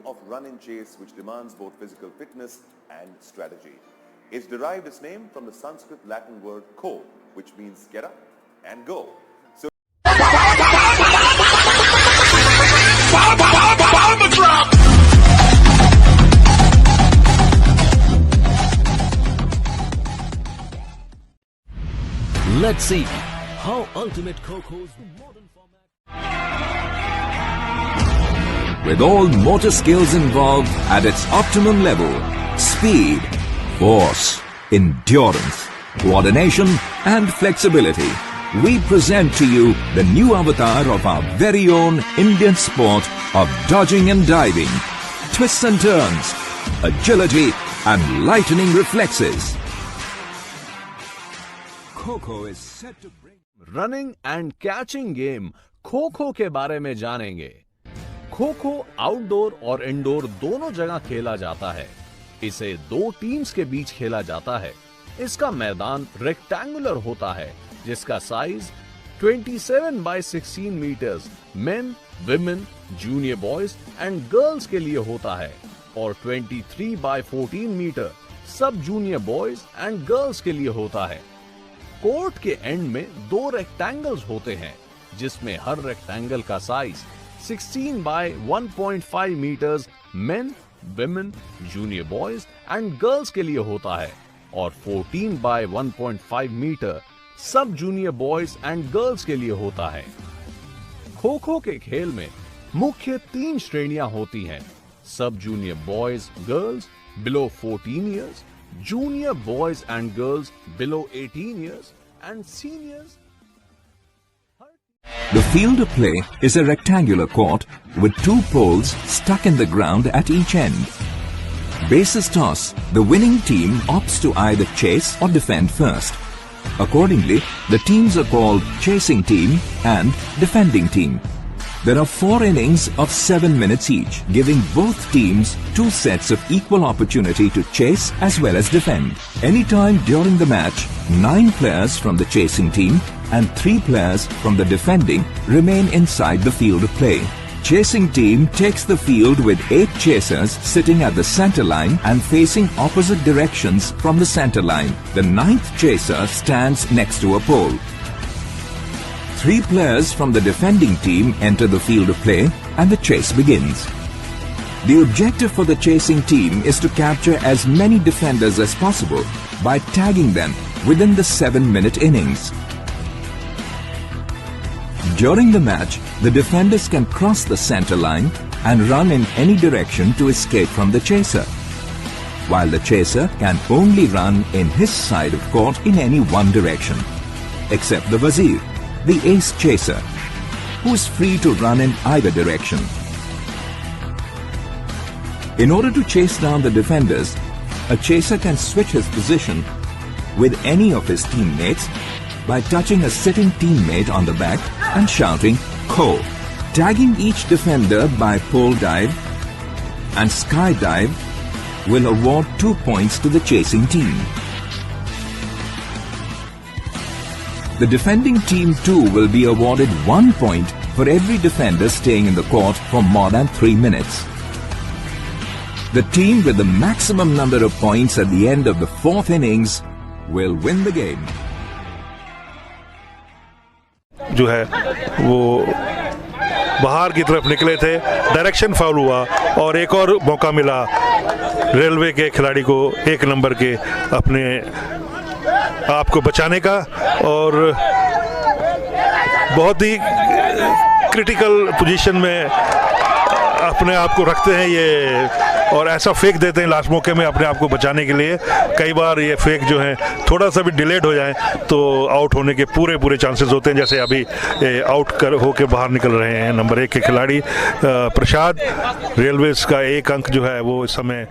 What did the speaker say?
of run and chase which demands both physical fitness and strategy. It's derived its name from the Sanskrit Latin word ko, which means get up and go. So let's see how Ultimate Kho-Kho's modern format. With all motor skills involved at its optimum level, speed, force, endurance, coordination and flexibility, we present to you the new avatar of our very own Indian sport of dodging and diving, twists and turns, agility and lightning reflexes. Kho-Kho is set to bring running and catching game kho kho के बारे में जानेंगे। Kho kho outdoor और indoor दोनों जगह खेला जाता है। इसे दो टीम्स के बीच खेला जाता है। इसका मैदान रेक्टेंगुलर होता है जिसका size 27x16 metres men, women, junior boys and girls के लिए होता है और 23x14 मीटर सब जूनियर बॉयज एंड गर्ल्स के लिए होता है। कोर्ट के एंड में दो रेक्टेंगल्स होते हैं जिसमें हर रेक्टेंगल का size 16x1.5 metres men, women, junior boys and girls के लिए होता है और 14x1.5 मीटर सब जूनियर बॉयज एंड गर्ल्स के लिए होता है। खो खो के खेल में मुख्य 3 श्रेणियां होती हैं: सब junior boys girls below 14 years, junior boys and girls below 18 years, and seniors. The field of play is a rectangular court with 2 poles stuck in the ground at each end. Bases toss, the winning team opts to either chase or defend first. Accordingly, the teams are called chasing team and defending team. There are 4 innings of 7 minutes each, giving both teams 2 sets of equal opportunity to chase as well as defend. Anytime during the match, 9 players from the chasing team and 3 players from the defending remain inside the field of play. Chasing team takes the field with 8 chasers sitting at the center line and facing opposite directions from the center line. The 9th chaser stands next to a pole. 3 players from the defending team enter the field of play and the chase begins. The objective for the chasing team is to capture as many defenders as possible by tagging them within the 7-minute innings. During the match, the defenders can cross the center line and run in any direction to escape from the chaser, while the chaser can only run in his side of court in any one direction, except the Wazir, the ace chaser, who is free to run in either direction. In order to chase down the defenders, a chaser can switch his position with any of his teammates by touching a sitting teammate on the back and shouting "Kho." Tagging each defender by pole dive and skydive will award 2 points to the chasing team. The defending team too will be awarded 1 point for every defender staying in the court for more than 3 minutes. The team with the maximum number of points at the end of the 4th innings will win the game. जो है वो बाहर की तरफ निकले थे, direction foul हुआ और एक और मौका मिला रेलवे के खिलाड़ी को 1 नंबर के अपने आपको बचाने का और बहुत ही क्रिटिकल पोजीशन में अपने आप को रखते हैं ये और ऐसा फेंक देते हैं लास्ट मौके में अपने आप को बचाने के लिए। कई बार ये फेक जो है थोड़ा सा भी डिलेड हो जाए तो आउट होने के पूरे चांसेस होते हैं। जैसे अभी आउट होके बाहर निकल रहे हैं नंबर 1 के खिलाड़ी प्रसाद। रेलवेज का 1 अंक जो है वो इस समय